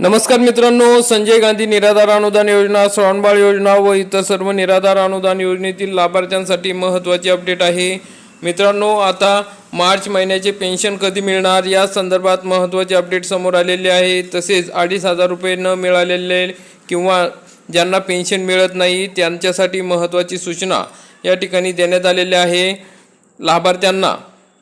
नमस्कार मित्रांनो, संजय गांधी निराधार अनुदान योजना, श्रावणबाळ योजना व इतर सर्व निराधार अनुदान योजनेतील लाभार्थ्यांसाठी महत्त्वाची अपडेट आहे। मित्रांनो, आता मार्च महिन्याचे पेन्शन कधी मिळणार या संदर्भात महत्त्वाचे अपडेट समोर आलेले आहे। तसेच 2,500 रुपये न मिळालेले किंवा ज्यांना पेन्शन मिळत नाही त्यांच्यासाठी महत्त्वाची सूचना या ठिकाणी देण्यात आलेली आहे। लाभार्थ्यांना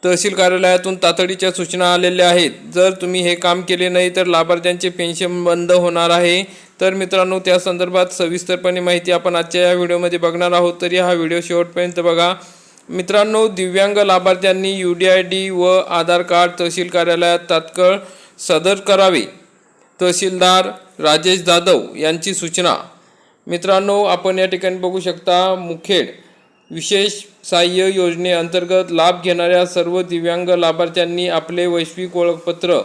तहसील कार्यालयातून तातडीच्या सूचना आलेल्या आहेत। जर तुम्ही हे काम केले नाही तर लाभार्थ्यांचे पेन्शन बंद होणार आहे। तर मित्रांनो, त्या संदर्भात सविस्तरपणे माहिती आपण आजच्या या व्हिडिओमध्ये बघणार आहोत, तरी हा व्हिडिओ शेवटपर्यंत बघा। मित्रांनो, दिव्यांग लाभार्थ्यांनी UDID व आधार कार्ड तहसील कार्यालयात तात्काळ सादर करावे, तहसीलदार राजेश जाधव यांची सूचना। मित्रांनो, आपण या ठिकाणी बघू शकता, मुखेड विशेष सहाय्य योजनेअंतर्गत लाभ घेणाऱ्या सर्व दिव्यांग लाभार्थ्यांनी आपले वैश्विक ओळखपत्र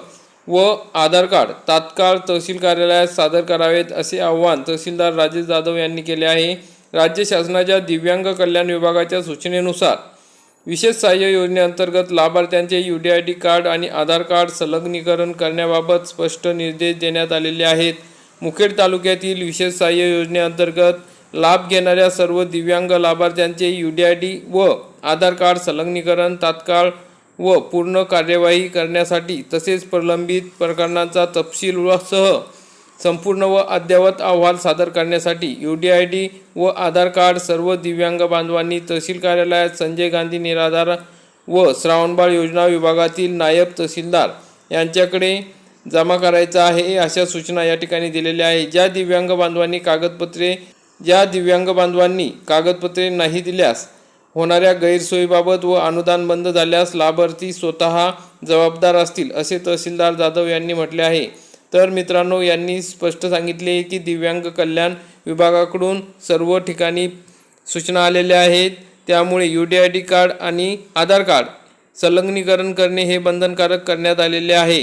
व आधार कार्ड तात्काळ तहसील कार्यालयात सादर करावेत, असे आवाहन तहसीलदार राजेश जाधव यांनी केले आहे। राज्य शासनाच्या दिव्यांग कल्याण विभागाच्या सूचनेनुसार विशेष सहाय्य योजनेअंतर्गत लाभार्थ्यांचे UDID कार्ड आणि आधार कार्ड संलग्नीकरण करण्याबाबत स्पष्ट निर्देश देण्यात आलेले आहेत। मुखेड तालुक्यातील विशेष सहाय्य योजनेअंतर्गत लाभ घेणाऱ्या सर्व दिव्यांग लाभार्थ्यांचे UDID व आधार कार्ड संलग्नीकरण तात्काळ व पूर्ण कार्यवाही करण्यासाठी तसेच प्रलंबित प्रकरणांचा तपशीलसह संपूर्ण व अद्ययावत अहवाल सादर करण्यासाठी UDID व आधार कार्ड सर्व दिव्यांग बांधवांनी तहसील कार्यालयात संजय गांधी निराधार व श्रावणबाळ योजना विभागातील नायब तहसीलदार यांच्याकडे जमा करायचा आहे, अशा सूचना या ठिकाणी दिलेल्या आहे। ज्या दिव्यांग बांधवांनी कागदपत्रे नाही दिल्यास होणाऱ्या गैरसोयीबाबत व अनुदान बंद झाल्यास लाभार्थी स्वतः जबाबदार असतील, असे तहसीलदार जाधव यांनी म्हटले आहे। तर मित्रांनो, यांनी स्पष्ट सांगितले की दिव्यांग कल्याण विभागाकडून सर्व ठिकाणी सूचना आलेल्या आहेत, त्यामुळे UDID कार्ड आणि आधार कार्ड संलग्नीकरण करणे हे बंधनकारक करण्यात आलेले आहे।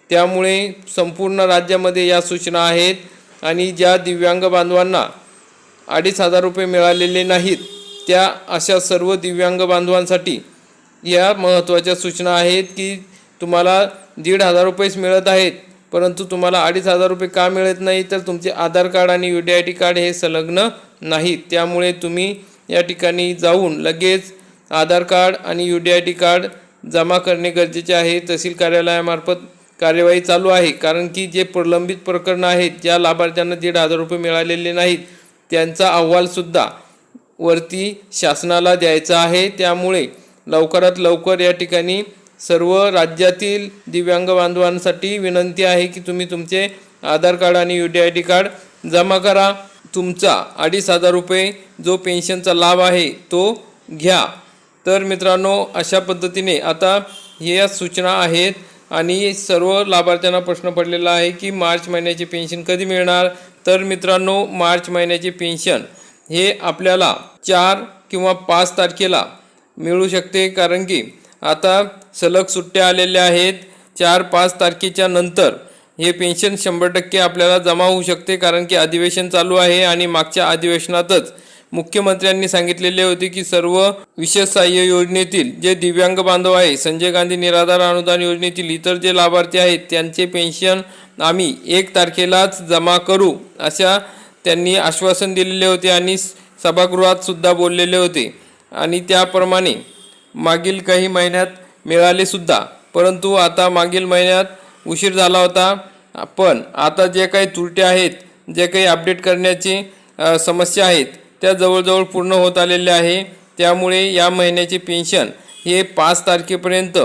त्यामुळे संपूर्ण राज्यामध्ये या सूचना आहेत आणि ज्या दिव्यांग बांधवांना 2,500 रुपये मिळालेले नाहीत त्या अशा सर्व दिव्यांग बांधवांसाठी या महत्त्वाच्या सूचना आहेत की तुम्हाला 1,500 रुपयेच मिळत आहेत, परंतु तुम्हाला 2,500 रुपये का मिळत नाही, तर तुमचे आधार कार्ड आणि UDID कार्ड हे संलग्न नाहीत। त्यामुळे तुम्ही या ठिकाणी जाऊन लगेच आधार कार्ड आणि UDID कार्ड जमा करणे गरजेचे आहे। तहसील कार्यालयामार्फत कार्यवाही चालू आहे, कारण की जे प्रलंबित प्रकरणं आहेत, ज्या लाभार्थ्यांना 1,500 रुपये मिळालेले नाहीत त्यांचा अहवालसुद्धा वरती शासनाला द्यायचा आहे। त्यामुळे लवकरात लवकर या ठिकाणी सर्व राज्यातील दिव्यांग बांधवांसाठी विनंती आहे की तुम्ही तुमचे आधार कार्ड आणि UDID कार्ड जमा करा, तुमचा 2,500 रुपये जो पेन्शनचा लाभ आहे तो घ्या। तर मित्रांनो, अशा पद्धतीने आता या सूचना आहेत आणि सर्व लाभार्थ्यांना प्रश्न पडलेला आहे की मार्च महिन्याचे पेन्शन कधी मिळणार। तर मित्रांनो, मार्च महिन्याचे पेन्शन हे आपल्याला 4 किंवा 5 तारखेला मिळू शकते, कारण की आता सलग सुट्ट्या आलेल्या आहेत। 4-5 तारखेच्या नंतर हे पेन्शन 100% आपल्याला जमा होऊ शकते, कारण की अधिवेशन चालू आहे आणि मागच्या अधिवेशनातच मुख्यमंत्र्यांनी सांगितलेले होते की सर्व विशेष सहाय्य योजनेतील जे दिव्यांग बांधव आहे, संजय गांधी निराधार अनुदान योजनेतील इतर जे लाभार्थी आहेत त्यांचे पेन्शन आम्ही 1 तारखेलाच जमा करू, अशा त्यांनी आश्वासन दिलेले होते आणि सभागृहात सुद्धा बोललेले होते आणि त्याप्रमाणे मागील काही महिन्यात मिळाले सुद्धा, परंतु आता मागील महिन्यात उशीर झाला होता। पण आता जे काही त्रुटी आहेत, जे काही अपडेट करण्याची समस्या आहेत त्या जवळजवळ पूर्ण होत आलेल्या आहे। त्यामुळे या महिन्याचे पेन्शन हे 5 तारखेपर्यंत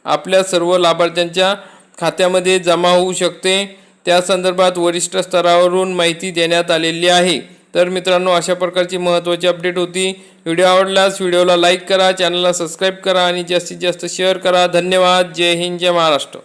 आपल्या सर्व लाभार्थ्यांच्या खात्यामध्ये जमा होऊ शकते। त्या संदर्भात वरिष्ठ स्तरावरून माहिती देण्यात आलेली आहे। तर मित्रांनो, अशा प्रकारची महत्त्वाची अपडेट होती। व्हिडिओ आवडल्यास व्हिडिओला लाईक करा, चॅनलला सबस्क्राईब करा आणि जास्तीत जास्त शेअर करा। धन्यवाद। जय हिंद, जय महाराष्ट्र।